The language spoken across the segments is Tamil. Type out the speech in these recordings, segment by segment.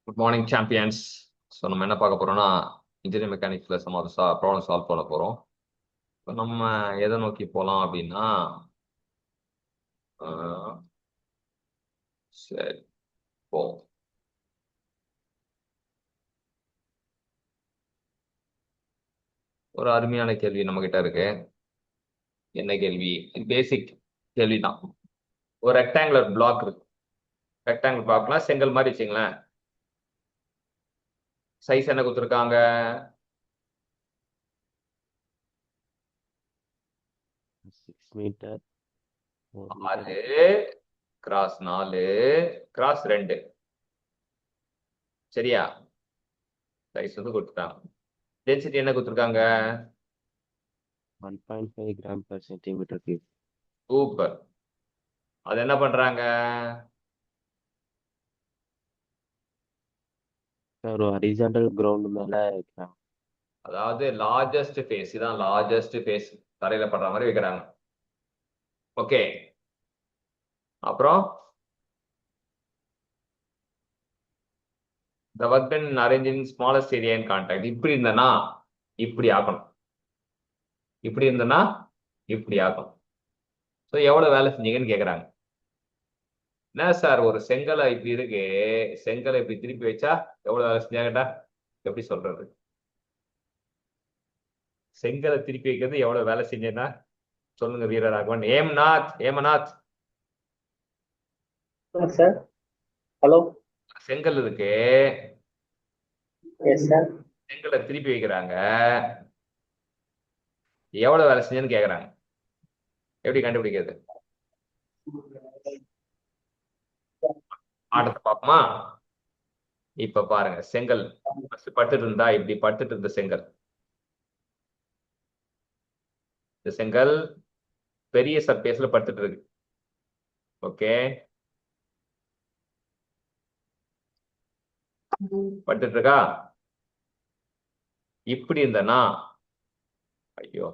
Good morning champions. ஸோ நம்ம என்ன பார்க்க போறோம்னா இன்ஜினியரிங் மெக்கானிக்ஸில் சம் ஆஃப் ப்ராப்ளம் சால்வ் பண்ண போகிறோம். இப்போ நம்ம எதை நோக்கி போகலாம் அப்படின்னா ஆஹ், சரி போ ஒரு அருமையான கேள்வி நம்ம கிட்ட இருக்கு. என்ன கேள்வி? பேசிக் கேள்வி தான். ஒரு ரெக்டாங்குலர் பிளாக் இருக்கு. ரெக்டாங்குலர் பிளாக்னா செங்கல் மாதிரி வச்சுங்களேன். சைஸ் என்ன கொடுத்துருக்காங்க? 6 meter, 4 meter. 6 cross 4 cross 2. சரியா? சைஸ் வந்து கொடுத்துட்டாங்க. டென்சிட்டி என்ன கொடுத்துருக்காங்க? 1.5 gram per centimeter cube. Super. அது என்ன பண்றாங்க? ஒரு horizontal ground மேல வைக்கிறாங்க. அதாவது லார்ஜஸ்ட் ஃபேஸ், இதான் லார்ஜஸ்ட் ஃபேஸ் தரையில படுற மாதிரி வைக்கிறாங்க. ஓகே, அப்புறம் the work done in arranging smallest area in contact. இப்படி இருந்தனா இப்படி ஆக்கணும், இப்படி இருந்தனா இப்படி ஆக்கணும். ஸோ எவ்வளவு வேலை செஞ்சீங்கன்னு கேக்குறாங்க. என்ன சார், ஒரு செங்கலை இப்படி இருக்கு, செங்கலை இப்படி திருப்பி வச்சா எவ்வளவு வேலை செஞ்சாங்கடா? எப்படி சொல்றது? செங்கலை திருப்பி வைக்கிறது எவ்வளவு வேலை செஞ்சேன்னா சொல்லுங்க வீரராகவன். ஏமநாத். சார். ஹலோ. செங்கல் இருக்கு, எஸ் சார். செங்கலை திருப்பி வைக்கிறாங்க, எவ்வளவு வேலை செஞ்சேன்னு கேக்குறாங்க. எப்படி கண்டுபிடிக்கிறது? ஆடத்தை பார்ப்போமா? இப்ப பாருங்க, செங்கல் பட்டுட்டு இருந்தா இப்படி பட்டுட்டு இருந்த செங்கல், இந்த செங்கல் பெரிய சர்பேஸ்ல படுத்துட்டு இருக்கு. ஓகே, பட்டுட்டு இருக்கா? இப்படி இருந்தனா ஐயோ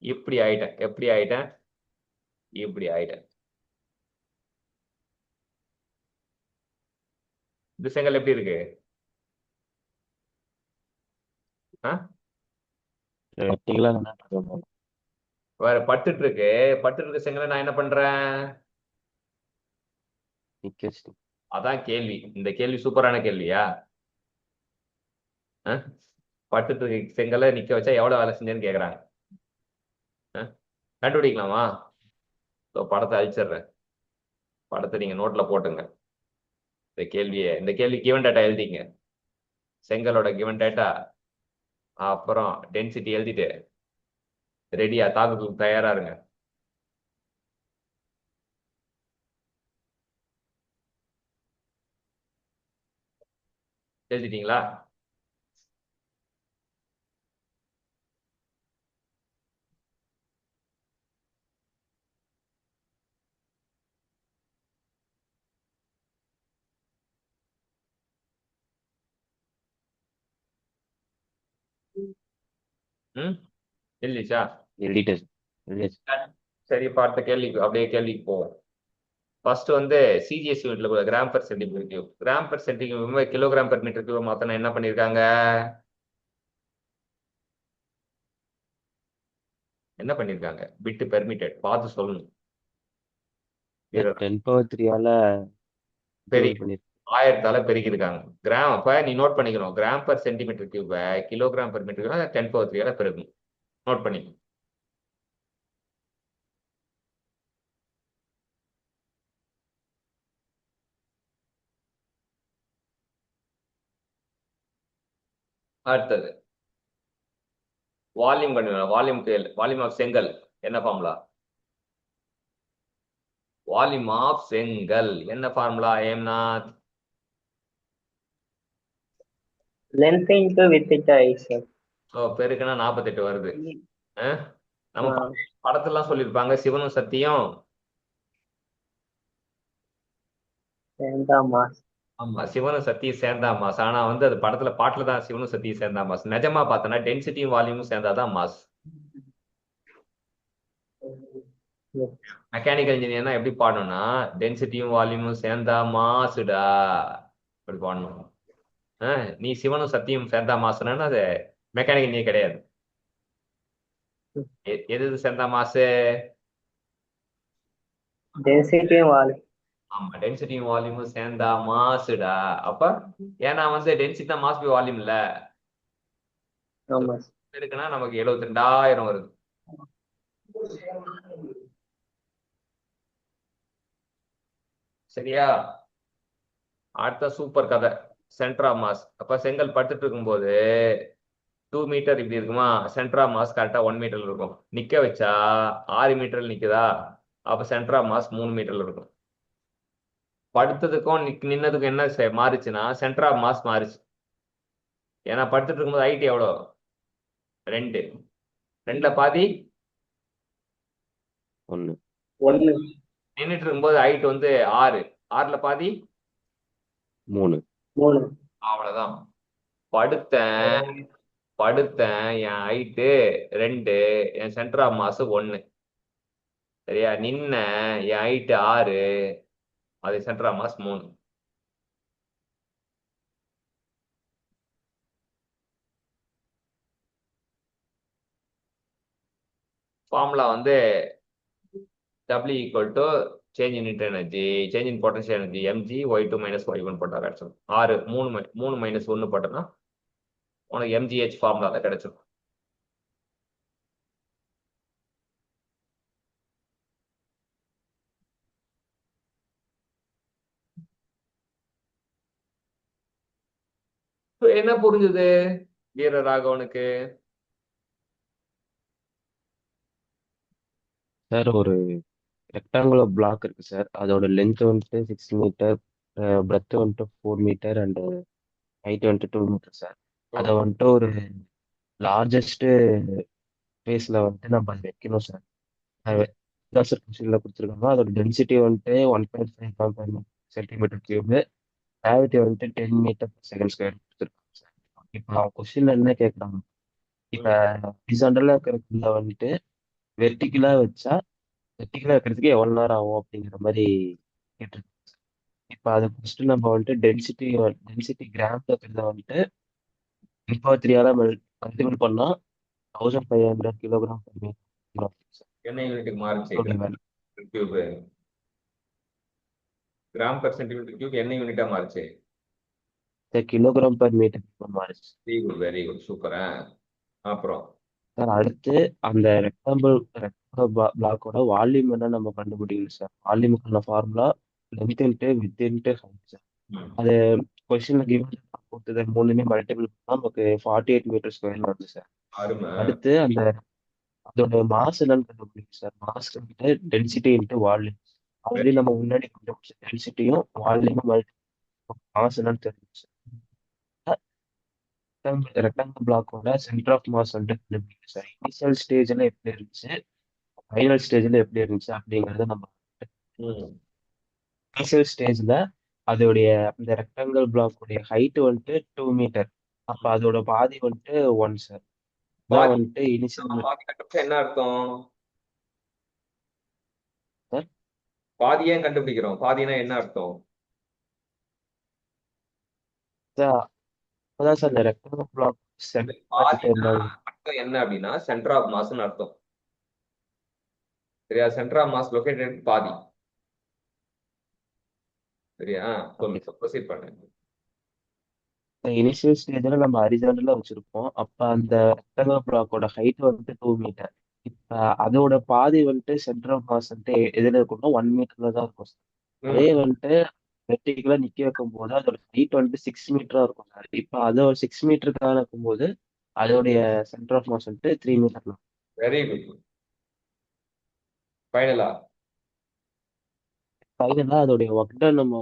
இப்படி ஆயிட்டேன், எப்படி ஆயிட்டேன்? இப்படி ஆயிட்டேன். இந்த செங்கல் எப்படி இருக்கு? Vertical-ஆ நின்னுட்டு இருக்கோம். வேற பட்டுட்டு இருக்கு. பட்டுட்டு இருக்க செங்கலை நான் என்ன பண்றேன்? நிக்க வச்சுட்டு. அதான் கேள்வி. இந்த கேள்வி சூப்பரான கேள்வியா? பட்டுட்டு இருக்க செங்கலை நிக்க வச்சா எவ்வளவு வேலை செஞ்சேன்னு கேக்குறாங்க. கண்டுபிடிக்கலாமா? படத்தை அழிச்சிடுறேன். படத்தை நீங்க நோட்ல போட்டுங்க. இந்த கேள்வி கிவன் டேட்டா எழுதிங்க. செங்கலோட கிவன் டேட்டா, அப்புறம் டென்சிட்டி எழுதிட்டு ரெடியா தாக்குதலுக்கு தயாரா இருங்க. எழுதிட்டீங்களா? ம் எழுதிச்சா? எழுதிட்டேன். எழுதியாச்சு. சரி, பார்த்த கேள்விக்கு அப்படியே கேள்விக்கு போவோம். ஃபர்ஸ்ட் வந்து சிஜிஎஸ் யூனிட்ல gram per centimetre cube, gram per centimetre kilogram per metre cube மாத்தனா என்ன பண்ணிருக்காங்க? என்ன பண்ணிருக்காங்க? பிட் பெர்மிட்டட் பார்த்து சொல்லணும். 10 power 3-ஆல பெரிய divide பண்ணிருக்கேன். 1000 பெருக்கிருக்காங்க. கிராம் அப்ப நீ நோட் பண்ணிக்கணும், gram per centimetre cube kilogram per metre 10⁻³ பெருக்கணும். நோட் பண்ணிக்கணும். அடுத்தது வால்யூம் கண்டுபிடிக்கணும். வால்யூம் ஆஃப் செங்கல் என்ன ஃபார்முலா? வால்யூம் ஆஃப் செங்கல் என்ன ஃபார்முலா? ஏம்நாத். Length into width sir. So பெருக்குன்னா 48 வருது. நம்ம ஆ. படத்தெல்லாம் சொல்லியிருப்பாங்க சிவனும் சத்தியம். வேண்டாமா? ஆமா, சிவனும் சத்தியும் சேர்ந்தா மாஸ். ஆனா வந்து அது படத்துல பாட்டுல தான் சிவனும் சத்தியும் சேர்ந்தா மாஸ். நிஜமா பார்த்தோன்னா டென்சிட்டியும் வால்யூமும் சேர்ந்தாதான் மாஸ். மெக்கானிக்கல் இன்ஜினியர்னா எப்படி பாடணும்னா டென்சிட்டியும் வால்யூமும் சேர்ந்தா மாசுடா அப்படி பாடணும். நீ சிவனும் சத்தியும் சேர்ந்தா மாசுனா அது மெக்கானிக் நீ கிடையாது. எது எது சேர்ந்தா மாசு? டென்சிட்டியும் வால்யூம். ஆமா, டென்சிட்டியும் வால்யூமும் சேர்ந்தா மாசுடா. அப்ப ஏன்னா டென்சிட்டி தான் மாஸ் பை வால்யூம் இல்ல. ஆமா சார். இருக்குன்னா நமக்கு 72,000 வருது. சரியா? அடுத்த சூப்பர் கதை, சென்டர் ஆஃப் மாஸ். அப்ப செங்கல் படுத்துட்டு இருக்கும்போது 2 மீட்டர் இப்படி இருக்குமா, சென்டர் ஆஃப் மாஸ் கரெக்டா 1 மீட்டர்ல இருக்கும். நிக்க வச்சா 6 மீட்டர்ல நிக்குதா, அப்ப சென்டர் ஆஃப் மாஸ் 3 மீட்டர்ல இருக்கும். படுத்ததுக்கும் நின்னதுக்கும் என்ன மாறுச்சுன்னா சென்டர் ஆஃப் மாஸ் மாறுச்சு. ஏன்னா படுத்துட்டு இருக்கும்போது ஹைட் எவ்வளோ? 2. 2ல பாதி 1. 1. நின்றுட்டு இருக்கும்போது ஹைட் 6. 6ல பாதி 3. 3. அவ்வளவுதான். படுத்தேன் படுத்தேன் என் ஹைட்டு 2, என் சென்டர் ஆஃப் மாஸ் 1. சரியா? நின்ன என் ஹைட்டு 6, அது centre of mass 3. Formula W equal to change in இன்ட் energy, change in potential energy, mg y2 minus y1 போட்டா கிடைச்சிடும். 6 3 மைனஸ் 1 போட்டோம்னா உனக்கு mgh ஃபார்முலா தான் கிடைச்சிடும். என்ன புரிஞ்சுது வீரராகவனுக்கு? சார் ஒரு ரெக்டாங்குலர் பிளாக் இருக்கு சார். அதோட length 6 metre, breadth 4 metre and height 2 metre sir. அதை ஒரு லார்ஜஸ்ட் ஸ்பேஸ்ல நம்ம அதை வைக்கணும் சார். சார் கொஸ்டின்ல கொடுத்துருக்காங்க. அதோட density 1.5 centimetre cube, gravity 10 metre second square கொடுத்துருக்காங்க சார். இப்போ கொஸ்டின்ல என்ன கேட்குறாங்க, இப்போ ஹரிசாண்டலா இருக்கிறதுல வெர்டிகலா வச்சா வெர்டிகலா வைக்கிறதுக்கு எவ்வளவு நேரம் ஆகும் அப்படிங்கிற மாதிரி கேட்டிருக்காங்க. இப்போ அதை ஃபர்ஸ்ட் நம்ம டென்சிட்டி கிராம்ல இருக்கிறத 3 மல்டிபிள் பண்ணா 1500 கிலோகிராம் per meter சார். என்ன யூனிட்டுக்கு மாறுச்சு? அதோட value. Cube gram per centimetre cube என்ன யூனிட்டா மாறுச்சு? கிலோகிராம் per மீட்டர் மாறிச்சு வெரி குட், வெரி குட், சூப்பரா. அப்புறம் சார். அடுத்து அந்த ரெக்டாங்கிள் பிளாக்கோட வால்யூம் என்ன நம்ம கண்டுபிடிக்கணும் சார். வால்யூமுக்கான formula length into width into height sir. அது கொஸ்டின்ல கிவன் கொடுத்தது மூணுமே மல்டிபிள் பண்ணா நமக்கு 48 மீட்டர் ஸ்கொயர் வருது சார். அருமை. அடுத்து அதோட மாஸ் என்னன்னு கண்டுபிடிக்கும் sir. Mass density into volume. Already நம்ம முன்னாடி கண்டுபிடிச்ச டென்சிட்டியும் வால்யூமும் மாஸ் என்னன்னு தெரியும் சார். ரெக்டாங்கிள் பிளாக்கோட சென்டர் ஆஃப் மாஸ் கண்டுபிடிக்கும் சார். இனிஷியல் ஸ்டேஜ்ல எப்படி இருந்துச்சு, ஃபைனல் ஸ்டேஜ்ல எப்படி இருந்துச்சு அப்படிங்கறத நம்ம இனிஷியல் ஸ்டேஜ்ல அதோடைய இந்த ரெக்டாங்கிள் பிளாக்கோடைய ஹைட் 2 மீட்டர். அப்ப அதோட பாதி 1 சார். பாதி இனிஷியல் பாதி கண்டுபிடிச்சா என்ன அர்த்தம்? சார். பாதி ஏன் கண்டுபிடிக்கிறோம்? பாதினா என்ன அர்த்தம்? அதான் சார் இந்த ரெக்டாங்கிள் பிளாக் பாதினா அர்த்தம் என்ன அப்படின்னா சென்டர் ஆஃப் மாஸ்னு அர்த்தம். சரியா? சென்டர் ஆஃப் மாஸ் லொகேட்டட் பாதி. சரியா? சொல்லு, ப்ரொசீட் பண்ணு. இனிஷியல் ஸ்டேஜ்ல நம்ம ஹரிசாண்டலா வச்சிருப்போம். அப்ப அந்த ரெக்டாங்கிள் பிளாக்கோட ஹைட் 2 மீட்டர். இப்ப அதோட பாதி சென்டர் ஆஃப் மாஸ் எதுல இருக்கும்னா 1 மீட்டர்ல தான் இருக்கும் சார். அதே வெர்டிகலா நிக்க வைக்கும் போது அதோட ஹைட் 6 மீட்டரா இருக்கும் சார். இப்ப அதை 6 மீட்டருக்காக இருக்கும்போது அதோடைய சென்டர் ஆஃப் மாஸ் 3 மீட்டர்ல. Very good. ஃபைனலா அதோடைய ஒர்க் டன் நம்ம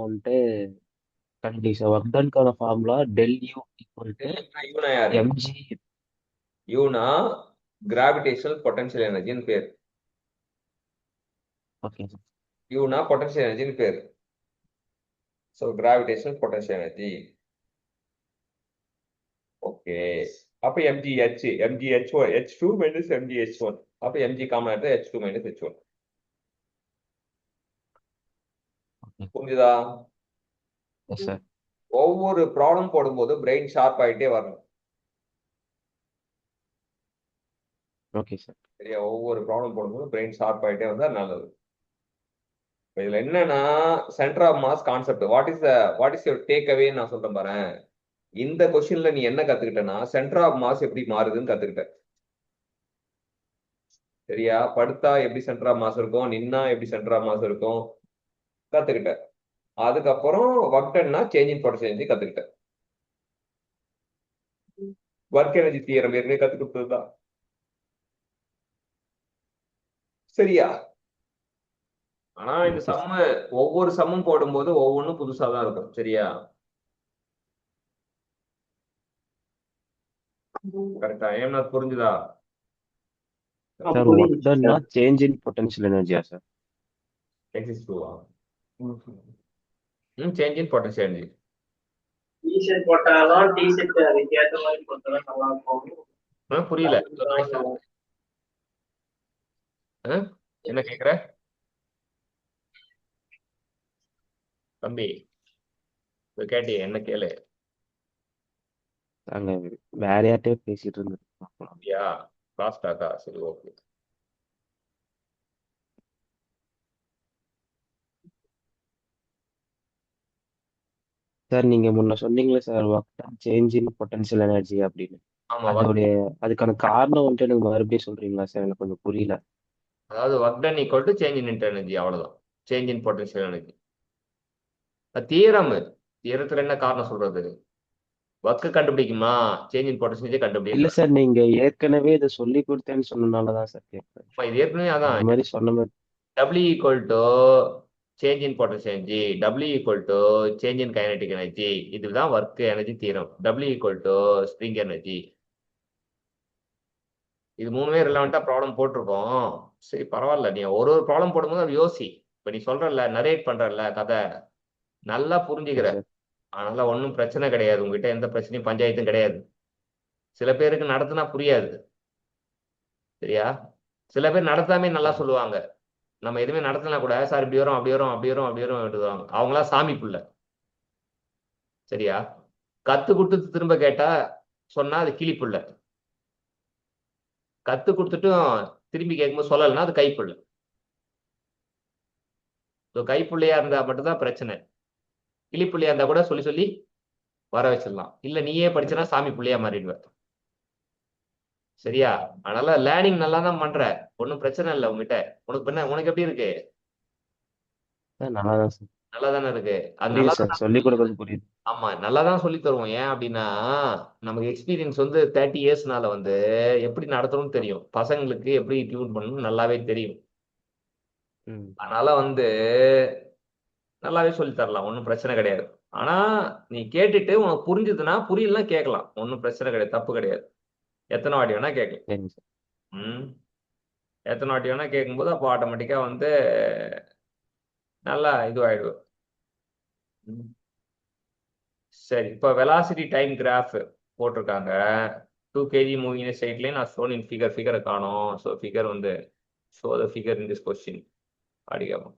கண்டுபிடிச்ச ஒர்க் டன்கான formula del U equal to யூனா யாரு? mg. யூனா கிராவிடேஷனல் பொட்டன்ஷியல் எனர்ஜின்னு பேர். Okay sir. யூனா பொட்டன்ஷியல் எனர்ஜின்னு பேர். So gravitational potential energy. Okay. அப்ப mgh2 மைனஸ் mgh1. அப்ப mg காமன் எடுத்தா h2 மைனஸ் h1. புரிஞ்சுதா? Yes sir. ஒவ்வொரு ப்ராப்ளம் போடும்போது பிரெயின் ஷார்ப் ஆகிட்டே வரணும். Okay sir. சரியா? ஒவ்வொரு ப்ராப்ளம் போடும்போது பிரெயின் ஷார்ப் ஆகிட்டே வந்தா நல்லது. இதுல என்னன்னா centre of mass concept what is your take away நான் சொல்றேன் பாரு. இந்த கொஸ்டின்ல நீ என்ன கத்துக்கிட்டனா சென்டர் ஆஃப் மாஸ் எப்படி மாறுதுன்னு கத்துக்கிட்ட. சரியா? படுத்தா எப்படி சென்டர் ஆஃப் மாஸ் இருக்கும், நின்னா எப்படி சென்டர் ஆஃப் மாஸ் இருக்கும் கத்துக்கிட்ட. அதுக்கப்புறம் ஒர்க்டன்னா சேஞ்ச் இன் பொட்டன்ஷியல் எனர்ஜி கத்துக்கிட்ட. ஒர்க் எனர்ஜி தியரம் ஏற்கனவே கத்து கொடுத்ததுதான். சரியா? ஆனா இந்த ஓகே சார். சம்ம ஒவ்வொரு சம்மும் போடும்போது ஒவ்வொன்றும் புதுசா தான் இருக்கும். சரியா? கரெக்டா? ஏன்னா புரிஞ்சுதா? சார் ஒர்க் புரியுது டன்னா சார். சேஞ்ச் இன் பொட்டன்ஷியல் எனர்ஜியா சார்? எக்ஸிஸ் டூவா? Change in potential energy. T-shirt போட்டாலும் டிஷர்ட் அதுக்கு ஏற்ற மாதிரி போட்டாலும் நல்லா இருக்கும். புரியல. என்ன கேக்குற தம்பி? கேட்டி என்ன கேளு. நாங்க வேற யார்கிட்டயோ பேசிட்டு இருந்தோம். அப்படியா? கிளாஸ் டாக்கா? சரி, ஓகே. சார் நீங்க முன்ன சொன்னீங்களே sir work done change in potential energy அப்படின்னு. ஆமா, அதோடைய அதுக்கான காரணம் வந்துட்டு எனக்கு மறுபடியும் சொல்றீங்களா சார்? எனக்கு கொஞ்சம் புரியல. அதாவது work done equal to change in energy, அவ்வளவுதான். Change in potential energy theorem. தியரத்துல என்ன காரணம் சொல்றது? ஒர்க்கு கண்டுபிடிக்குமா சேஞ்ச் இன் பொட்டன்ஷியல் இல்ல கண்டுபிடின்ற. சார், நீங்க ஏற்கனவே இதை சொல்லி கொடுத்தேன்னு சொன்னனாலதான் சார் கேட்கிறேன். இது ஏற்கனவே அதான். அது மாதிரி சொன்ன மாதிரி. W equal to change in potential energy, W equal to change in kinetic energy. இதுதான் work energy theorem. W equal to spring energy. இது மூணுமே ரிலவெண்டா ப்ராப்ளம் போட்டிருக்கோம். சரி, பரவாயில்ல. நீ ஒரு ஒரு ப்ராப்ளம் போடும்போது அது யோசி. இப்ப நீ சொல்றல, நரேட் பண்றல கதை, நல்லா புரிஞ்சுக்கிற. சார் அதனால ஒன்றும் பிரச்சனை கிடையாது. உங்ககிட்ட எந்த பிரச்சனையும் பஞ்சாயத்தும் கிடையாது. சில பேருக்கு நடத்தினா புரியாது. சரியா? சில பேர் நடத்தாமே நல்லா சொல்லுவாங்க. நம்ம எதுவுமே நடத்தினா கூட சார் இப்படி வரும், அப்படி வரும், அப்படி வரும், அப்படி வரும் எழுதுவாங்க. அவங்களா சாமி புள்ள. சரியா? கத்து கொடுத்து திரும்ப கேட்டா சொன்னா அது கிளி புள்ள. கத்து கொடுத்துட்டும் திரும்பி கேட்கும்போது சொல்லலைன்னா அது கைப்புள்ள. கைப்புள்ளையா இருந்தா மட்டும்தான் பிரச்சனை. கிளிப்புள்ளையா இருந்தா கூட சொல்லி சொல்லி வர வச்சிடலாம். இல்ல நீயே படிச்சனா சாமி புள்ளையா மாறிடுவ. சரியா? அதனால லேர்னிங் நல்லா தான் பண்ற, ஒன்றும் பிரச்சனை இல்லை உங்ககிட்ட. உனக்கு எப்படி இருக்கு? சார் நல்லா தான் சார் நல்லா தானே இருக்கு. அது நல்லா புரியுது சார். தான். சொல்லி கொடுக்கறது புரியுது. ஆமா, நல்லா தான் சொல்லி தருவோம். ஏன் அப்படின்னா நமக்கு எக்ஸ்பீரியன்ஸ் 30 இயர்ஸ்னால எப்படி நடத்தணும்னு தெரியும். பசங்களுக்கு எப்படி டியூன் பண்ணணும் நல்லாவே தெரியும். ம் அதனால நல்லாவே சொல்லி தரலாம், ஒன்றும் பிரச்சனை கிடையாது. ஆனா நீ கேட்டுட்டு உனக்கு புரிஞ்சுதுன்னா, புரியலன்னா கேட்கலாம், ஒன்றும் பிரச்சனை கிடையாது, தப்பு கிடையாது. எத்தனை வாட்டி வேணா கேட்கலாம். சரிங்க சார். ம் எத்தனை வாட்டி வேணா கேட்கும்போது அப்போ ஆட்டோமேட்டிக்கா நல்லா இதுவாயிடும். ம். சரி, இப்போ வெலாசிட்டி டைம் கிராஃப் போட்டிருக்காங்க. 2 kg moving straight line are shown in ஃபிகரை காணோம். ஸோ figure show the figure in this question அடிக்காம.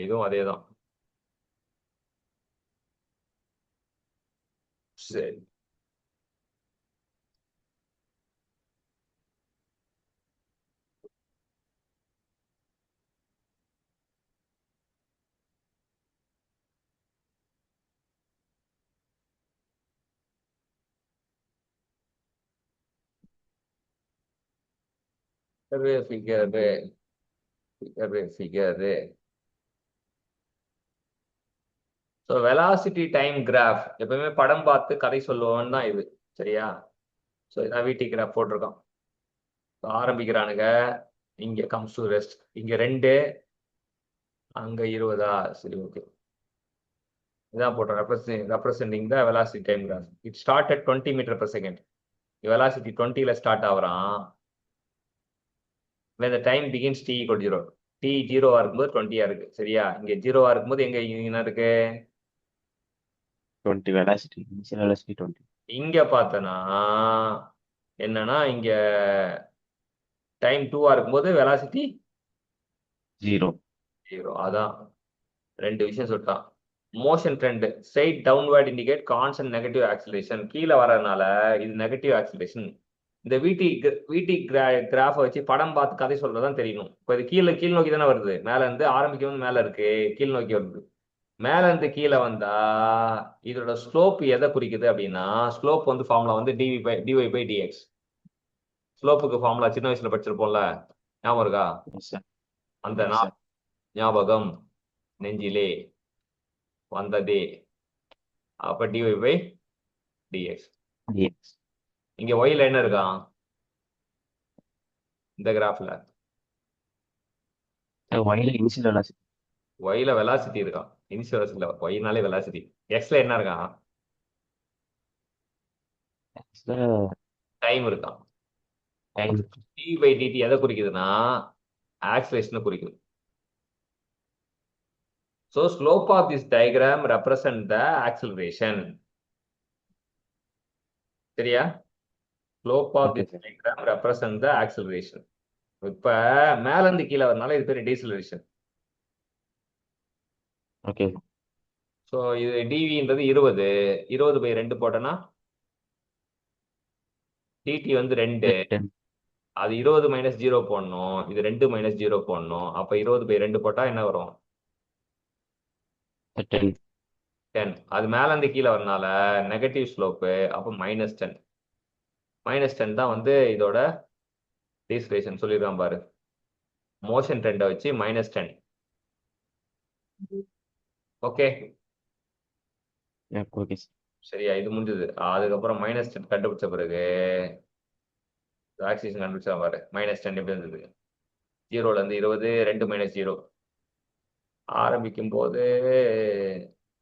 இதுவும் அதே தான். சரி, figure figure. So velocity time graph எப்பவுமே படம் பார்த்து கதை சொல்லுவோன்னு தான் இது. சரியா? ஸோ இதான் விடி கிராஃப் போட்டிருக்கோம். ஆரம்பிக்கிறானுங்க. இங்க கம்ஸ் டு ரெஸ்ட். இங்க 2, அங்க 20. சரி, ஓகே. இதான் போட்டோம். Representing the velocity time graph. It start at 20 metre per second. Velocity 20ல ஸ்டார்ட் ஆகுறான். when the time begins t equal to 0. t 0 இருக்கும்போது 20 இருக்கு. சரியா? இங்க 0 இருக்கும்போது எங்க என்ன இருக்கு? 20 வெலாசிட்டி, இனிஷியல் வெலாசிட்டி 20. இங்க பார்த்தனா என்னன்னா இங்க டைம் 2 இருக்கும்போது வெலாசிட்டி 0. 0. அதான் ரெண்டு விஷயம் சொல்லிட்டான். Motion trend straight downward indicate constant negative acceleration. கீழே வர்றதுனால இது நெகட்டிவ் ஆக்சிலரேஷன். இந்த விடி கிராஃபை வச்சு படம் பார்த்து கதை சொல்றதுதான் தெரியணும். இப்போ இது கீழே கீழ் நோக்கி தானே வருது, மேல இருந்து ஆரம்பிக்கும் மேல இருக்கு, கீழ் நோக்கி வருது. மேல இருந்து கீழே வந்தா இதோட ஸ்லோப் எதை குறிக்குது அப்படின்னா, ஸ்லோப் வந்து ஃபார்முலா வந்து டிஒய் பை டிஎக்ஸ். ஸ்லோப்புக்கு ஃபார்முலா சின்ன வயசுல படிச்சிருப்போம்ல, ஞாபகம் இருக்கா? Yes sir. அந்த எஸ் சார். ஞாபகம் நெஞ்சிலே வந்ததே. அப்ப டிஒய் பை டிஎக்ஸ். டிஎக்ஸ். இங்க ஒய்ல என்ன இருக்கான் இந்த கிராஃப்ல? ஒய்ல இனிஷியல் வெலாசிட்டி. ஒய்ல வெலாசிட்டி இருக்கான். இனிஷியல் வெலாசிட்டி ஒய்னாலே வெலாசிட்டி. எக்ஸ்ல என்ன இருக்கான்? எக்ஸ்ல டைம் இருக்கான். டைம். டி பை டிடி எதை குறிக்குதுன்னா ஆக்சிலேஷன் குறிக்குது. So slope of this diagram represent the acceleration. சரியா? Slope of okay this sir. diagram represent the acceleration. இப்ப மேல இருந்து கீழே வரனால இது பேர் டீசலரேஷன். ஓகே. ஸோ இது டிவின்றது 20. 20 பை 2 போட்டோன்னா டிடி வந்து 2. 10. அது 20 மைனஸ் 0 போடணும், இது 2 மைனஸ் 0 போடணும். அப்ப 20 பை 2 போட்டா என்ன வரும்? 10. 10. அது மேல இருந்து கீழே வரனால நெகட்டிவ் ஸ்லோப்பு, அப்போ -10. -10 தான் வந்து இதோட டீசலேஷன் சொல்லியிருக்கான் பாரு. மோஷன் ட்ரெண்டை வச்சு -10. Okay okay sir. சரியா? இது முடிஞ்சது. அதுக்கப்புறம் -10 கண்டுபிடிச்ச பிறகு ஆக்சிலேஷன் கண்டுபிடிச்சா பாரு. -10 எப்படி இருந்தது? 0ல இருந்து 20, 2 மைனஸ் 0. ஆரம்பிக்கும் போது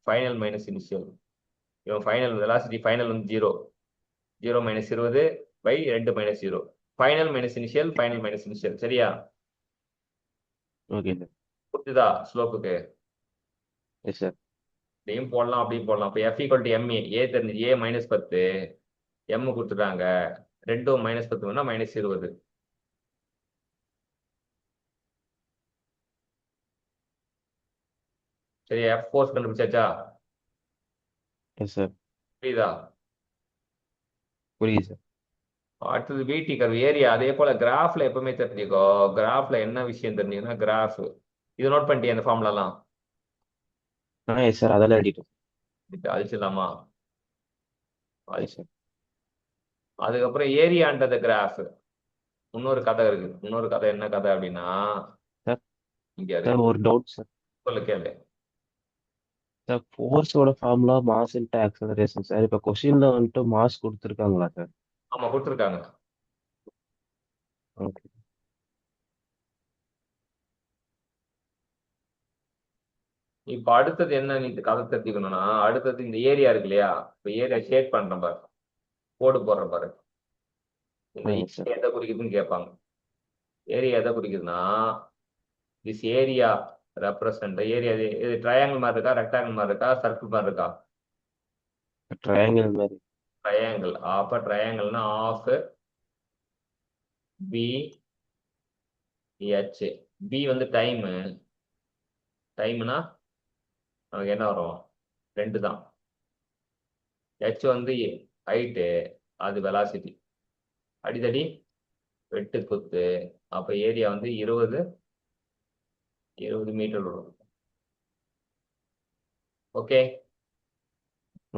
ஃபைனல் மைனஸ் இனிஷியல். இவன் ஃபைனல் வெலாசிட்டி ஃபைனல் வந்து 0. 0 minus 20 by 2 minus 0. Final minus initial, final minus initial. சரியா? Okay sir. புரிஞ்சுதா ஸ்லோப்புக்கு? Yes sir. இப்படியும் போடலாம் அப்படியும் போடலாம். இப்போ F equal to MA, A தெரிஞ்சு ஏ -10, எம் கொடுத்துட்டாங்க, 2 -10 வேணா -20. சரி, எஃப் ஃபோர்ஸ் கண்டுபிடிச்சாச்சா? Yes sir. புரியுதா? புரியுது சார். அடுத்தது விடி கர்வ் ஏரியா. அதே போல கிராஃப்ல எப்பவுமே தெரிஞ்சுக்கோ. கிராஃப்ல என்ன விஷயம் தெரிஞ்சுக்கன்னா கிராஃப். இது நோட் பண்ணிட்டியா இந்த ஃபார்ம்லாம்? S sir. அதெல்லாம் எழுதிட்டோம். அழிச்சிடலாமா? Yes sir. அதுக்கப்புறம் ஏரியான்றது கிராஃப். இன்னொரு கதை இருக்கு. இன்னொரு கதை என்ன கதை அப்படின்னா, சார். இங்க சார் இருக்கு. ஒரு டவுட் சார். சொல்லு, கேளு. சார் ஃபோர்ஸோட formula mass into acceleration sir. இப்போ கொஸ்டின்ல வந்துட்டு மாஸ் கொடுத்துருக்காங்களா சார்? ஆமா, கொடுத்துருக்காங்க. ஓகே. இப்ப அடுத்தது என்ன நீ இந்த கதை தெரிஞ்சுக்கணும்னா, அடுத்தது இந்த ஏரியா இருக்கு இல்லையா? இப்ப ஏரியா ஷேட் பண்றேன் பாரு, கோடு போடுறேன் பாரு. இந்த எஸ் சார். ஏரியா எதை குறிக்குதுன்னு கேட்பாங்க. ஏரியா எதை குறிக்குதுன்னா, திஸ் ஏரியா ரெப்ரசன்ட் ஏரியா. இது ட்ரையாங்கிள் மாதிரி இருக்கா, ரெக்டாங்கிள் மாதிரி இருக்கா, சர்க்கிள் மாதிரி இருக்கா? ட்ரையாங்கிள் மாதிரி. ட்ரையாங்கிள். அப்ப ட்ரையாங்கிள்னா ஆஃப் பி ஹெச். பி வந்து டைமு. டைம்னா நமக்கு என்ன வரும்? 2 தான். ஹெச் வந்து ஹைட்டு, அது வெலாசிட்டி. அடித்தடி வெட்டு குத்து. அப்ப ஏரியா வந்து 20 மீட்டர் வரும். Okay.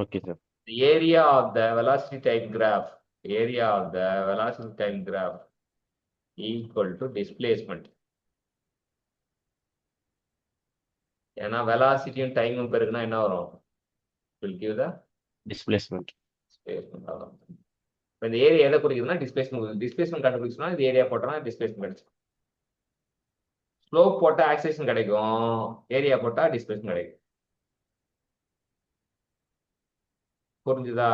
Okay sir. The area of the velocity time graph, area of the velocity time graph equal to displacement. ஏன்னா வெலாசிட்டியும் டைமும் பெருக்குனா என்ன வரும்? Will give the displacement. displacement. இப்போ இந்த ஏரியா எதை குறிக்குதுன்னா டிஸ்பிளேஸ்மெண்ட். டிஸ்பிளேஸ்மெண்ட் கண்டுபிடிச்சுனா இது ஏரியா போட்டோம்னா டிஸ்பிளேஸ்மெண்ட் கிடைக்கும். ஸ்லோப் போட்டா ஆக்சிலேஷன் கிடைக்கும், ஏரியா போட்டா டிஸ்பிளேஸ்மெண்ட் கிடைக்கும். புரிஞ்சுதா?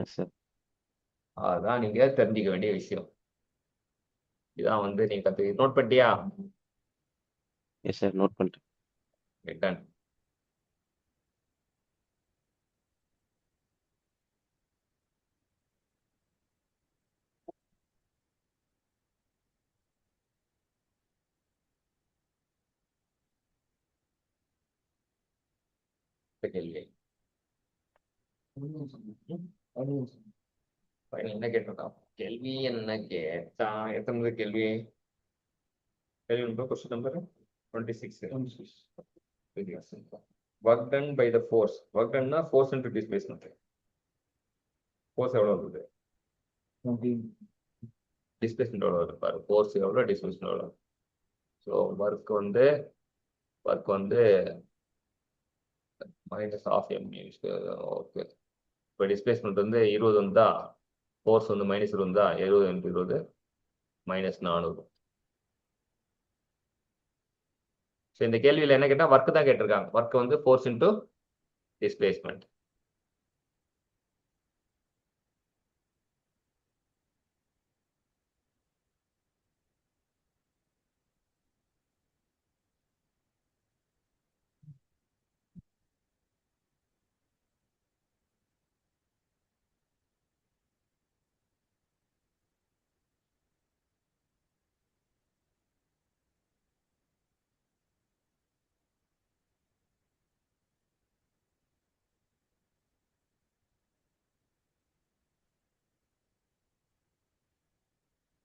Yes sir. அதுதான் நீங்க தெரிஞ்சுக்க வேண்டிய விஷயம். இதான் வந்து நீங்க நோட் பண்ணிட்டியா? Yes sir. நோட் பண்ணிட்டேன். டன். கேள்வி என்ன கேட்டிருக்கான்? கேள்வி என்ன கேட்டான்? எத்தனை கேள்வி? கேள்வி number question number 26. Work done by the force. Work done னா force into displacement. Force எவ்வளவு வருது? Displacement எவ்வளவு வருது பாரு. Force எவ்வளவு, displacement எவ்வளவு. ஸோ ஒர்க் வந்து -12 mv². ஓகே. இப்போ டிஸ்பிளேஸ்மெண்ட் வந்து 20 வந்தா, ஃபோர்ஸ் வந்து -20 வந்தா, 70 × 20 -400. ஸோ இந்த கேள்வியில் என்ன கேட்டால் ஒர்க் தான் கேட்டிருக்காங்க. ஒர்க் வந்து ஃபோர்ஸ் இன்டூ டிஸ்பிளேஸ்மெண்ட்.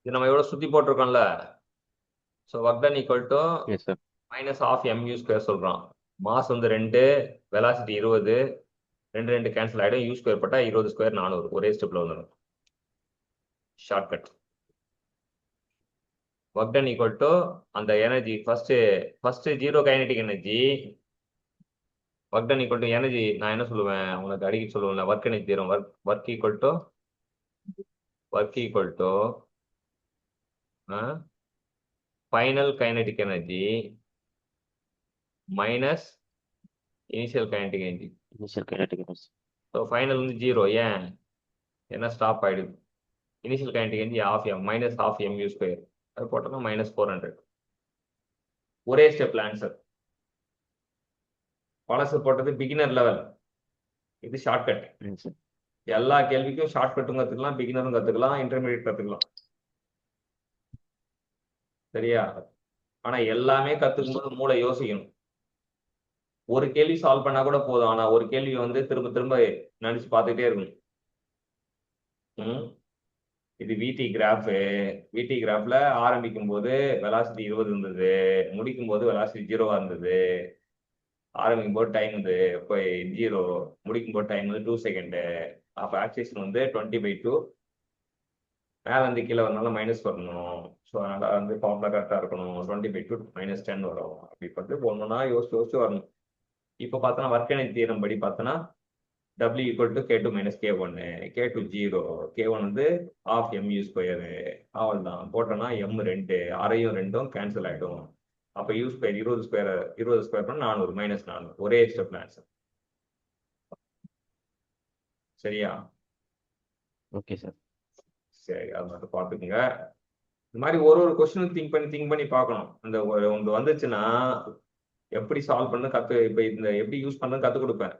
இது நம்ம எவ்வளோ சுற்றி போட்டிருக்கோம்ல. So work done equal to yes sir. -12 mv² சொல்கிறோம். மாஸ் வந்து 2, வெலாசிட்டி 20, 2 கேன்சல் ஆகிடும். u² போட்டால் 20² 400. ஒரே ஸ்டெப்பில் வந்துடும். Shortcut. Work done equal to அந்த energy first zero kinetic energy. Work done equal to energy. நான் என்ன சொல்லுவேன் உனக்கு அடிக்கடி சொல்லுவேன்ல, ஒர்க் எனர்ஜி தரும். Work equal to final kinetic energy minus initial kinetic energy. Initial kinetic energy. So final வந்து 0. ஏன்? ஏன்னா ஸ்டாப் ஆகிடுது. Initial kinetic energy -12 mv². அது போட்டோம்னா -400. ஒரே ஸ்டெப்ல ஆன்சர். பழசு போட்டது பிகினர் லெவல், இது ஷார்ட்கட். சார். எல்லா கேள்விக்கும் ஷார்ட்கட்டும் கற்றுக்கலாம், பிகினரும் கற்றுக்கலாம், இன்டர்மீடியட் கற்றுக்கலாம். சரியா? ஆனால் எல்லாமே கற்றுக்கும் போது மூளை யோசிக்கணும். ஒரு கேள்வி சால்வ் பண்ணா கூட போதும், ஆனால் ஒரு கேள்வி வந்து திரும்ப திரும்ப நினச்சி பார்த்துக்கிட்டே இருக்கணும். இது விடி கிராஃப்ல ஆரம்பிக்கும் போது வெலாசிட்டி 20 இருந்தது, முடிக்கும் போது வெலாசிட்டி 0 இருந்தது. ஆரம்பிக்கும் போது டைம் வந்து இப்போ 0, முடிக்கும் போது டைம் வந்து 2 செகண்ட். அப்போ ஆக்சிலேஷன் வந்து 20/2. மேலே வந்து கீழே வரனால மைனஸ் வரணும். ஸோ அதனால் வந்து ஃபார்முலா கரெக்டாக இருக்கணும். 20/2 -10 வரும். அப்படி பார்த்து ஒன்றுனா யோசிச்சு வரணும். இப்போ பார்த்தோன்னா ஒர்க் எனர்ஜி தியரம் படி பார்த்தோன்னா W = K2 - K1. K2 0, K1 வந்து ½ mv². அவ்வளோதான். போட்டோன்னா m 2, அரையும் 2ம் கேன்சல் ஆகிடும். அப்போ u², 20² பண்ணால் 400, -400. ஒரே ஸ்டெப்ல ஆன்சர். சரியா? Okay sir. சரி, அது மட்டும் பார்த்துக்குங்க. இந்த மாதிரி ஒரு கொஸ்டினும் திங்க் பண்ணி பார்க்கணும். இந்த ஒன்று வந்துச்சுன்னா எப்படி சால்வ் பண்ண இப்போ இந்த எப்படி யூஸ் பண்ண கற்றுக் கொடுப்பேன்.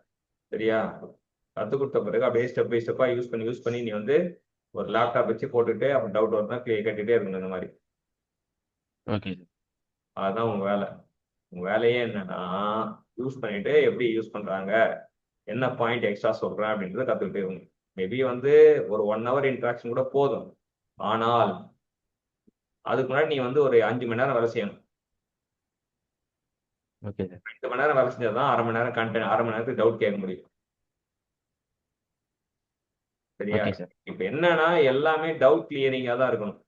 சரியா? கற்றுக் கொடுத்த பிறகு அப்படியே ஸ்டெப் பை ஸ்டெப்பாக யூஸ் பண்ணி நீ வந்து ஒரு லேப்டாப் வச்சு போட்டுட்டு அப்புறம் டவுட் வருதுன்னா கேட்டுகிட்டே இருக்கணும். இந்த மாதிரி. Okay sir. அதுதான் உங்கள் வேலை. உங்கள் வேலையே என்னன்னா யூஸ் பண்ணிட்டு எப்படி யூஸ் பண்ணுறாங்க, என்ன பாயிண்ட் எக்ஸ்ட்ரா சொல்கிறேன் அப்படின்றத கற்றுக்கிட்டே இருக்கணும். மேபி வந்து ஒரு 1 hour இன்ட்ராக்ஷன் கூட போதும். ஆனால் அதுக்கு முன்னாடி நீ வந்து ஒரு 5 மணி நேரம் வேலை செய்யணும். Okay sir. 2 மணி நேரம் வேலை செஞ்சால் தான் 1/2 மணி நேரம் கண்டென்ட், 1/2 மணி நேரத்துக்கு டவுட் கேட்க முடியும். சரியா? Okay sir. இப்போ என்னன்னா எல்லாமே டவுட் கிளியரிங்காக தான் இருக்கணும்.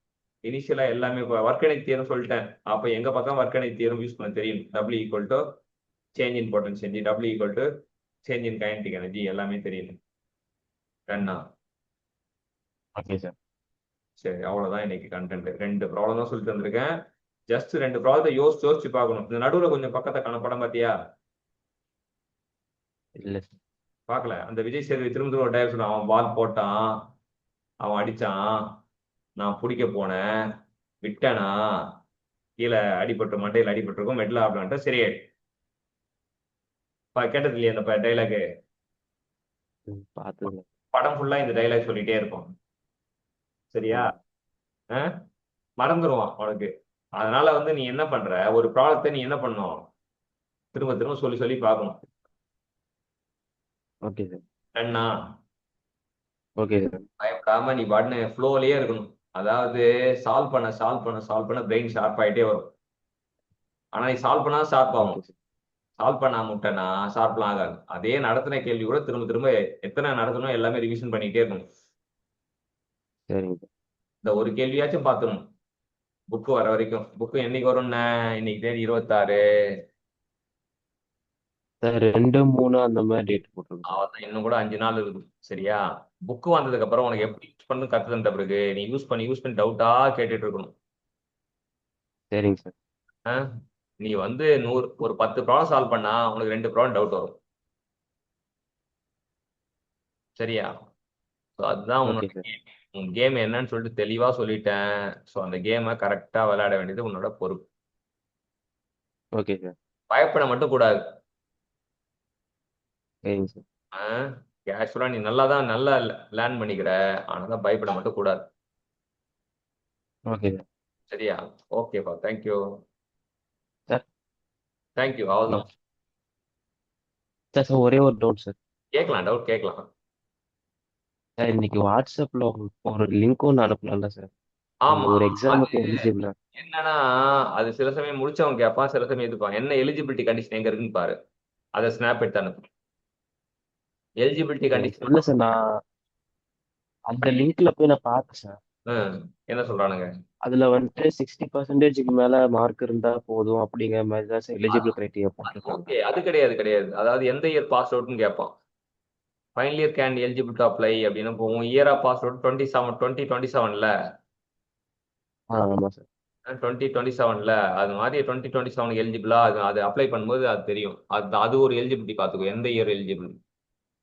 இனிஷியலாக எல்லாமே இப்போ ஒர்க் எனர்ஜி தியரம் சொல்லிட்டேன். அப்போ எங்கே பார்த்தா ஒர்க் எனர்ஜி தியரம் யூஸ் பண்ண தெரியும். W = change in potential energy, W = change in kinetic energy, எல்லாமே தெரியும். கண்ணா? Okay sir. சரி, அவ்வளோதான் இன்னைக்கு கண்டென்ட். 2 ப்ராப்ளம் தான் சொல்லி தந்திருக்கேன். ஜஸ்ட் 2 ப்ராப்ளத்தை யோசிச்சு பார்க்கணும். இந்த நடுவில் கொஞ்சம் பக்கத்தை படம் பார்த்தியா? இல்லை சார். பார்க்கல. அந்த விஜய் சேதுபதி திரும்ப ஒரு டைலாக் சொன்னான். அவன் பால் போட்டான், அவன் அடிச்சான், நான் பிடிக்க போனேன், விட்டனா, கீழே அடிபட்டு மண்டையில் அடிபட்டிருக்கும், மெட்ல ஆப்லான்ட்டு சரியாயிடு. கேட்டது இல்லையா அந்த டைலாக்? பார்த்தது படம் ஃபுல்லா இந்த டைலாக் சொல்லிட்டே இருக்கும். சரியா? மறந்துடுவான் உனக்கு. அதனால வந்து நீ என்ன பண்ற, ஒரு ப்ராப்ளத்தை நீ என்ன பண்ணும், திரும்ப திரும்ப சொல்லி பார்க்கணும். Okay sir. டன்னா ஓகே சார். பயப்படாம நீ பாட்டுன்னு ஃப்ளோலயே இருக்கணும். அதாவது சால்வ் பண்ண பிரெயின் ஷார்ப் ஆயிட்டே வரும். ஆனா நீ சால்வ் பண்ணா ஷார்ப் ஆகும். Okay sir. சால்வ் பண்ணாம விட்டனா ஷார்ப்லாம் ஆகாது. அதே நடத்தின கேள்வி கூட திரும்ப திரும்ப எத்தனை நடத்தணும் எல்லாமே ரிவிஷன் பண்ணிட்டே இருக்கணும். சரிங்க சார். இந்த ஒரு கேள்வியாச்சும் பார்த்துணும் புக்கு வர வரைக்கும். புக்கு என்னைக்கு வரும்னா இன்னைக்கு தேதி 26. சார் 2, 3 அந்த மாதிரி டேட் போட்டுருங்க சார். அவன் இன்னும் கூட 5 நாள் இருக்குது. சரியா? புக்கு வந்ததுக்கு அப்புறம் உனக்கு எப்படி யூஸ் பண்ணு கத்து தந்த பிறகு நீ யூஸ் பண்ணி டவுட்டா கேட்டுட்டு இருக்கணும். சரிங்க சார். ஆ? நீ வந்து ஒரு 10 ப்ராப்ளம் சால்வ் பண்ணா உனக்கு 2 ப்ராப்ளம் டவுட் வரும். சரியா? ஸோ அதுதான் ஓகே உன்னோட சார். கேம். உன் கேம் என்னன்னு சொல்லிட்டு தெளிவா சொல்லிட்டேன். ஸோ அந்த கேமை கரெக்டா விளையாட வேண்டியது உன்னோட பொறுப்பு. Okay sir. பயப்பட மட்டும் கூடாது. சரிங்க சார். கேஷுவலா நீ நல்லா லேர்ன் பண்ணிக்கிற. ஆனாலும் பயப்பட மட்டும் கூடாது. Okay sir. சரியா? ஓகேப்பா. தேங்க்யூ. சார். தேங்க்யூ. ஹலோ அவ்வளோதான். சார். சார் ஒரே ஒரு டவுட் சார். கேட்கலாம், டவுட் கேட்கலாம். சார் இன்னைக்கு வாட்ஸ்அப்ல ஒரு லிங்க் ஒன்று அனுப்பலாம்ல சார்? அந்த ஆமா. ஒரு அது எக்ஸாமுக்கு எலிஜிபிளா? என்னன்னா அது சில சமயம் முடிச்சவன் கேட்பான், சில சமயம் இதுப்பான். என்ன எலிஜிபிலிட்டி கண்டிஷன் எங்க இருக்குன்னு பாரு. அதை ஸ்னாப் எடுத்து அனுப்பு. எலிஜிபிலிட்டி கண்டிஷன் இல்லை சார், நான் அந்த லிங்க்ல போய் நான் பார்த்தேன் சார். என்ன சொல்றானுங்க? அதுல வந்துட்டு 60%க்கு மேல மார்க் இருந்தா போதும் அப்படிங்கிற மாதிரி தான் சார் எலிஜிபிள் கிரைட்டீரியா போட்டிருக்காங்க. ஓகே, அது கிடையாது. அதாவது எந்த இயர் பாஸ் அவுட்னு கேட்பான். Final year can eligible to apply அப்படின்னு போகும். இயர் ஆஃப் பாஸ் அவுட் 2027ல ஆமா சார். 2027ல அது மாதிரி 2027 எலிஜிபிளா அது அப்ளை பண்ணும்போது அது தெரியும். அது ஒரு எலிஜிபிலிட்டி பார்த்துக்கோ. எந்த இயர் எலிஜிபிள்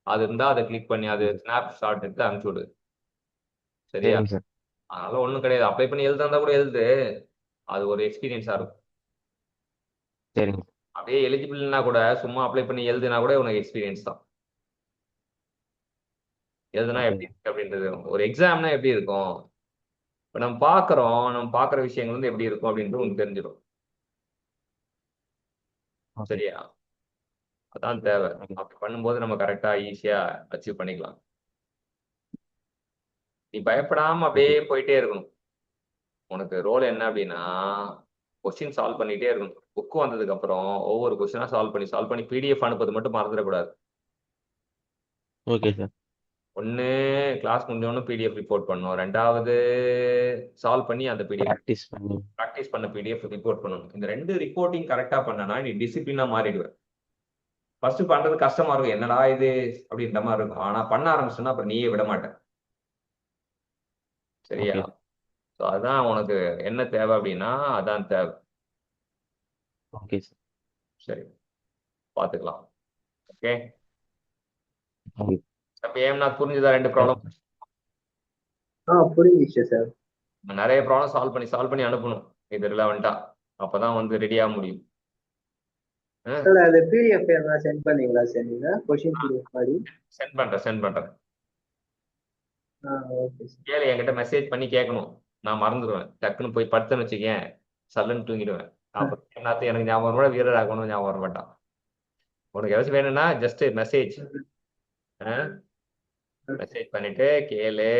அது இருந்தா அதை கிளிக் பண்ணி அது ஸ்னாப் ஷாட் எடுத்து அனுப்பிச்சு விடு. சரியா? சரிங்க சார். அதனால ஒன்றும் கிடையாது. அப்ளை பண்ணி எழுதுறதா கூட எழுது. அது ஒரு எக்ஸ்பீரியன்ஸா இருக்கும். சரிங்க அப்படியே எலிஜிபிள்னா கூட சும்மா அப்ளை பண்ணி எழுதுனா கூட உனக்கு எக்ஸ்பீரியன்ஸ் தான். எழுதுனா ஓகே எப்படி இருக்கு அப்படின்றது. ஒரு எக்ஸாம்னா எப்படி இருக்கும்? இப்போ நம்ம பார்க்குற விஷயங்கள் வந்து எப்படி இருக்கும் அப்படின்றது உனக்கு தெரிஞ்சிடும். ஓகே சரியா? அதான் தேவை. ஓகே அப்படி பண்ணும்போது நம்ம கரெக்டா ஈஸியா அச்சீவ் பண்ணிக்கலாம். நீ பயப்படாம அப்படியே ஓகே போயிட்டே இருக்கணும். உனக்கு ரோல் என்ன அப்படின்னா கொஸ்டின் சால்வ் பண்ணிட்டே இருக்கணும். புக்கு வந்ததுக்கு அப்புறம் ஒவ்வொரு கொஸ்டினா சால்வ் பண்ணி பிடிஎஃப் அனுப்புறது மட்டும் மறந்துடக்கூடாது. Okay sir. ஒன்று கிளாஸ் முடிஞ்சவொன்னு பிடிஎஃப் ரிப்போர்ட் பண்ணணும். ரெண்டாவது சால்வ் பண்ணி அந்த பிடிஎஃப் ப்ராக்டிஸ் பண்ணி. ப்ராக்டிஸ் பண்ண பிடிஎஃப் ரிப்போர்ட் பண்ணணும். இந்த 2 ரிப்போர்ட்டிங் கரெக்டா பண்ணனா நீ டிசிப்ளினா மாறிடுவேன். ஃபர்ஸ்ட் பண்றது கஷ்டமா இருக்கும். என்னடா இது அப்படின்ற மாதிரி இருக்கும். ஆனா பண்ண ஆரம்பிச்சோன்னா அப்புறம் நீயே விட மாட்டேன். சரியா? ஓகே ஸோ அதான் உனக்கு என்ன தேவை அப்படின்னா அதான் தேவை. Okay sir. சரி, பார்த்துக்கலாம். ஓகே. ஓகே அப்ப ஏம்னா புரிஞ்சுதா 2 ப்ராப்ளம்? புரிஞ்சிச்சு சார். நிறைய ப்ராப்ளம் சால்வ் பண்ணி அனுப்பணும். இது ரிலவெண்டா. அப்பதான் வந்து ரெடி ஆக முடியும். சார் அது பிடிஎஃப் எதனா சென்ட் பண்ணீங்களா சார் நீங்க கொஷின் பிடிஎஃப் மாதிரி? சென்ட் பண்றேன். Okay sir. கேளு, என்கிட்ட மெசேஜ் பண்ணி கேட்கணும். நான் மறந்துடுவேன். டக்குன்னு போய் படுத்துன்னு வச்சுக்கேன், சல்லுன்னு தூங்கிடுவேன். அப்புறம் என்னத்த எனக்கு ஞாபகம் வர மாட்டா, வீரர் ஆகணும் ஞாபகம் வர மாட்டான். உனக்கு ஏதாச்சும் வேணும்னா ஜஸ்ட் மெசேஜ் பண்ணிட்டு கேளு.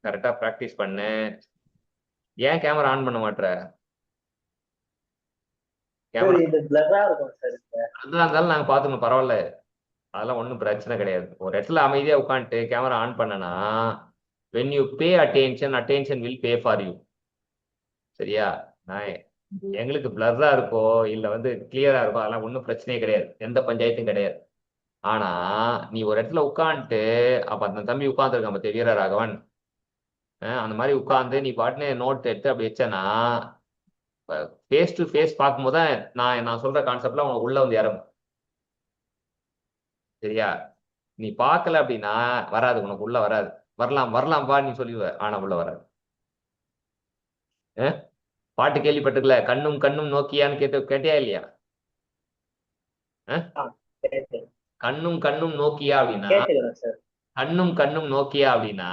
கரெக்டா ப்ராக்டிஸ் பண்ணு. ஏன் கேமரா ஆன் பண்ண மாட்ற? கேமரா இது பிளரா இருக்கும் சார். அதெல்லாம் இருந்தாலும் நாங்க பாத்துக்கணும், பரவாயில்ல. அதெல்லாம் ஒன்றும் பிரச்சனை கிடையாது. ஒரு இடத்துல அமைதியா உட்காந்துட்டு கேமரா ஆன் பண்ணனா when you pay attention will pay for you. சரியா? நான் எங்களுக்கு பிளர்ரா இருக்கோ இல்ல வந்து கிளியரா இருக்கோ அதெல்லாம் ஒன்றும் பிரச்சனையே கிடையாது. எந்த பஞ்சாயத்தும் கிடையாது. ஆனா நீ ஒரு இடத்துல உட்காந்துட்டு அப்ப அந்த தம்பி உட்காந்துருக்கான் பத்திய வீர ராகவன், அந்த மாதிரி உட்காந்து நீ பாட்டுன்னு நோட் எடுத்து அப்படி வச்சேன்னா ஃபேஸ் டு ஃபேஸ் பார்க்கும்போது தான் நான் சொல்ற கான்செப்ட்ல உனக்கு உள்ள வந்து இறங்கும். சரியா? நீ பார்க்கல அப்படின்னா வராது, உனக்கு உள்ள வராது. வரலாம் வா நீ சொல்லிடுவ, ஆனா உள்ள வராது. பாட்டு கேள்விப்பட்டிருக்கல, கண்ணும் கண்ணும் நோக்கியான்னு கேட்டியா இல்லையா? கண்ணும் கண்ணும் நோக்கியா அப்படின்னா கண்ணும் கண்ணும் நோக்கியா அப்படின்னா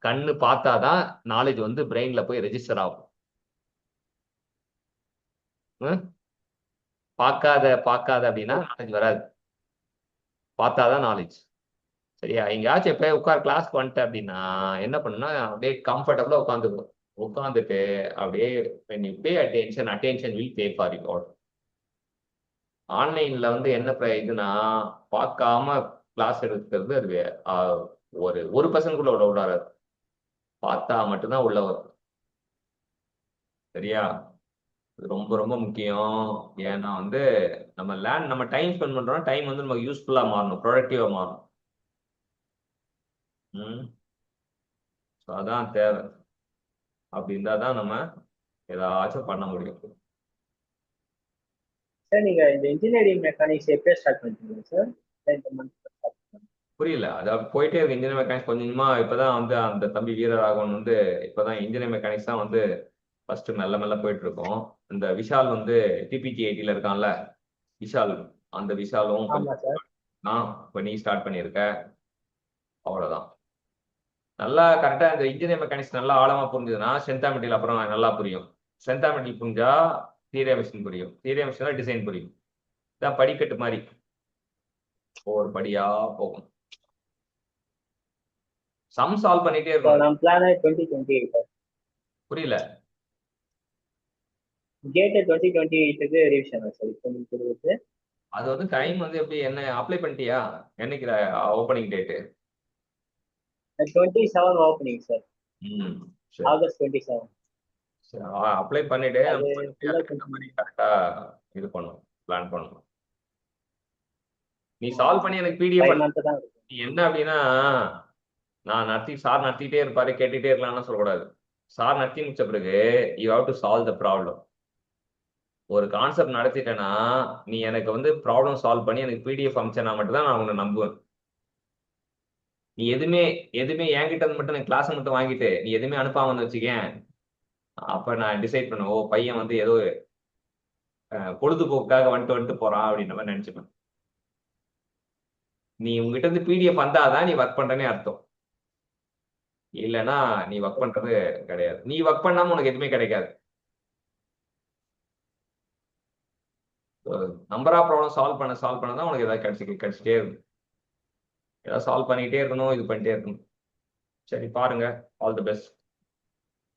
கண்ணு பார்த்தாதான் நாலேஜ் வந்து பிரெயின்ல போய் ரெஜிஸ்டர் ஆகும். பார்க்காத அப்படின்னா நாலேஜ் வராது. பார்த்தாதான் நாலேஜ். சரியா? எங்கேயாச்சும் எப்போ உட்கார் கிளாஸ்க்கு வந்துட்டேன் அப்படின்னா என்ன பண்ணுன்னா அப்படியே கம்ஃபர்டபுளா உட்காந்துக்கும். உட்காந்துட்டு அப்படியே when you pay attention will pay for you. ஆன்லைன்ல வந்து என்ன இதுனா பார்க்காம கிளாஸ் எடுக்கிறது அது ஒரு 1% கூட உள்ள விடாது. பார்த்தா மட்டும்தான் உள்ள வரும். சரியா? இது ரொம்ப ரொம்ப முக்கியம். ஏன்னா வந்து நம்ம டைம் ஸ்பெண்ட் பண்றோம், டைம் வந்து நமக்கு யூஸ்ஃபுல்லா மாறணும், ப்ரொடக்டிவா மாறணும். ஸோ அதான் தேவை. அப்படி இருந்தால் தான் நம்ம ஏதாச்சும் பண்ண முடியும். சார் நீங்க இந்த இன்ஜினியரிங் மெக்கானிக்ஸ் எப்போ ஸ்டார்ட் பண்ணிட்டீங்க சார்? இந்த month start பண்ணீங்க. புரியல. அதாவது போயிட்டே இருக்கு இன்ஜினியர் மெக்கானிக்ஸ். கொஞ்சம் கொஞ்சமா இப்பதான் வந்து அந்த தம்பி வீரராகவன் வந்து இப்பதான் இன்ஜினியர் மெக்கானிக்ஸ் தான் வந்து ஃபர்ஸ்ட் மெல்ல மெல்ல போயிட்டு இருக்கோம். இந்த விஷால் வந்து டிபிடி ஐடியில் இருக்கான்ல, விஷால், அந்த விஷாலும் ஆமா சார். இப்போ நீ ஸ்டார்ட் பண்ணியிருக்க. அவ்வளோதான். நல்லா கரெக்டா இந்த இன்ஜினியர் மெக்கானிக்ஸ் நல்லா ஆழமா புரிஞ்சுதுன்னா சென்தாமெட்டில் அப்புறம் நல்லா புரியும். சென்தாமெட்டில் புரிஞ்சா தியரி மிஷின் புரியும், தியரி மிஷின் டிசைன் புரியும். இதான் படிக்கட்டு மாதிரி ஒவ்வொரு படியா போகும். சம் சால்வ் பண்ணிட்டே So இருக்கணும். நம்ம பிளான் 2028 புரியல. கேட் 2028க்கு ரிவிஷன் சார் இப்போ உங்களுக்கு இருக்குது. அது வந்து டைம் வந்து எப்படி என்ன அப்ளை பண்ணிட்டியா? என்னைக்கு ஓப்பனிங் டேட்டு? 27 ஓப்பனிங் சார், ம் சரி. ஆகஸ்ட் 27. அப்ளை பண்ணிட்டு அது full ஆ கரெக்டா இது பண்ணும், பிளான் பண்ணணும். நீ சால்வ் பண்ணி எனக்கு பிடிஎஃப் 5 month தான் இருக்கு. நீ என்ன அப்படின்னா நான் சார் நடத்திட்டே இருப்பாரு கேட்டுட்டே இருக்கலாம்னு சொல்லக்கூடாது. சார் நடத்தி முடிச்ச பிறகு you have to solve the problem. ஒரு கான்செப்ட் நடத்திட்டேன்னா நீ எனக்கு வந்து ப்ராப்ளம் சால்வ் பண்ணி எனக்கு பிடிஎஃப் அமிச்சனா மட்டும்தான் நான் உன்னை நம்புவேன். நீ எதுவுமே என்கிட்ட இருந்து மட்டும் கிளாஸ் மட்டும் வாங்கிட்டு நீ எதுவுமே அனுப்பாம வச்சுக்கேன், அப்ப நான் டிசைட் பண்ணுவேன், ஓ பையன் வந்து ஏதோ பொழுதுபோக்காக வந்துட்டு போறான் அப்படின்ற மாதிரி நினைச்சுப்பேன். நீ உங்ககிட்ட இருந்து பிடிஎஃப் வந்தாதான் நீ ஒர்க் பண்றேனே அர்த்தம். இல்லைன்னா நீ ஒர்க் பண்றது கிடையாது. நீ ஒர்க் பண்ணாம உனக்கு எதுவுமே கிடைக்காது. நம்பர் ஆஃப் ப்ராப்ளம் சால்வ் பண்ண தான் உனக்கு ஏதாவது கிடைச்சிட்டே இருக்கும். ஏதாவது சால்வ் பண்ணிக்கிட்டே இருக்கணும், இது பண்ணிட்டே இருக்கணும். சரி பாருங்க. All the best.